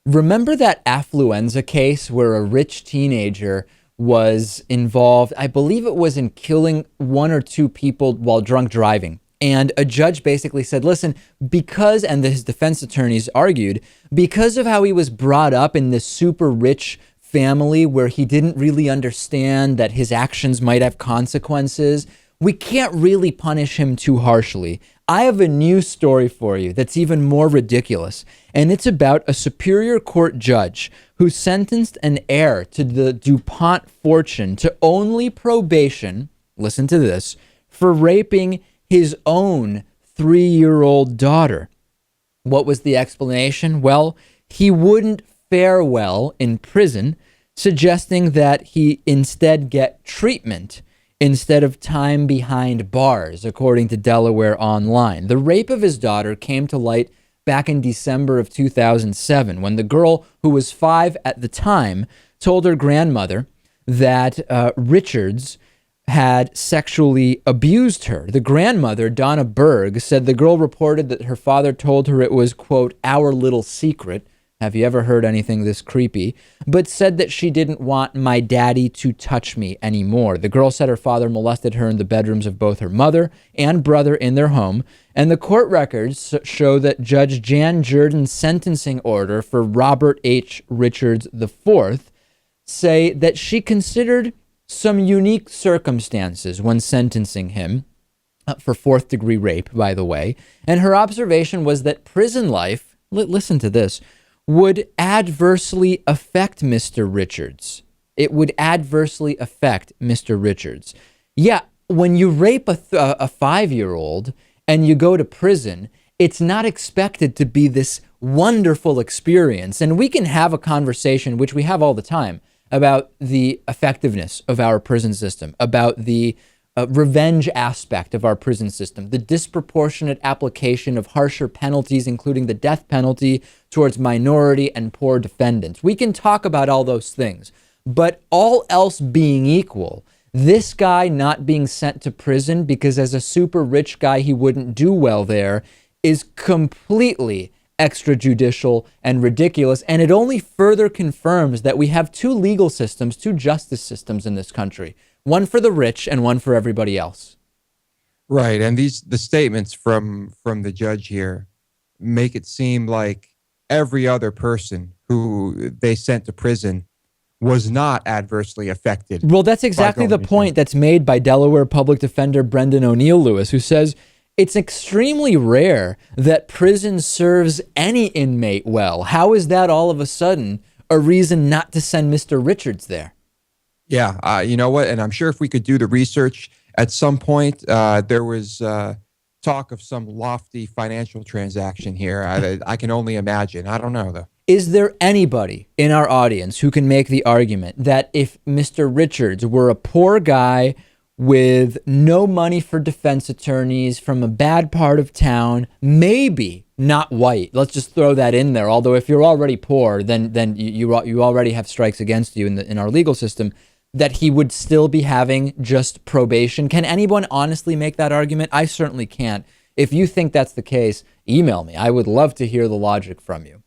Remember that affluenza case where a rich teenager was involved? I believe it was in killing one or two people while drunk driving. And a judge basically said, listen, because, and his defense attorneys argued, because of how he was brought up in this super rich family where he didn't really understand that his actions might have consequences, we can't really punish him too harshly. I have a new story for you that's even more ridiculous, and it's about a Superior Court judge who sentenced an heir to the DuPont fortune to only probation, listen to this, for raping his own 3-year-old daughter. What was the explanation? Well, he wouldn't fare well in prison, suggesting that he instead get treatment instead of time behind bars, according to Delaware Online. The rape of his daughter came to light back in December of 2007 when the girl, who was 5 at the time, told her grandmother that Richards had sexually abused her. The grandmother, Donna Berg, said the girl reported that her father told her it was, quote, our little secret. Have you ever heard anything this creepy? But said that she didn't want my daddy to touch me anymore. The girl said her father molested her in the bedrooms of both her mother and brother in their home. And the court records show that Judge Jan Jordan's sentencing order for Robert H. Richards IV say that she considered some unique circumstances when sentencing him for 4th-degree rape, by the way. And her observation was that prison life, listen to this, would adversely affect Mr. Richards. It would adversely affect Mr. Richards. Yeah, when you rape a 5-year-old and you go to prison, it's not expected to be this wonderful experience. And we can have a conversation, which we have all the time, about the effectiveness of our prison system, about the revenge aspect of our prison system, the disproportionate application of harsher penalties, including the death penalty, towards minority and poor defendants. We can talk about all those things, but all else being equal, this guy not being sent to prison because as a super rich guy he wouldn't do well there is completely extrajudicial and ridiculous, and it only further confirms that we have two legal systems, two justice systems in this country. One for the rich and one for everybody else. Right. And the statements from the judge here make it seem like every other person who they sent to prison was not adversely affected. Well, that's exactly the point that's made by Delaware Public Defender Brendan O'Neill Lewis, who says it's extremely rare that prison serves any inmate well. How is that all of a sudden a reason not to send Mr. Richards there? Yeah, you know what? And I'm sure if we could do the research at some point, there was talk of some lofty financial transaction here. I can only imagine. I don't know, though. Is there anybody in our audience who can make the argument that if Mr. Richards were a poor guy with no money for defense attorneys from a bad part of town, maybe not white, let's just throw that in there, although if you're already poor, then you already have strikes against you in our legal system, that he would still be having just probation? Can anyone honestly make that argument? I certainly can't. If you think that's the case, email me. I would love to hear the logic from you.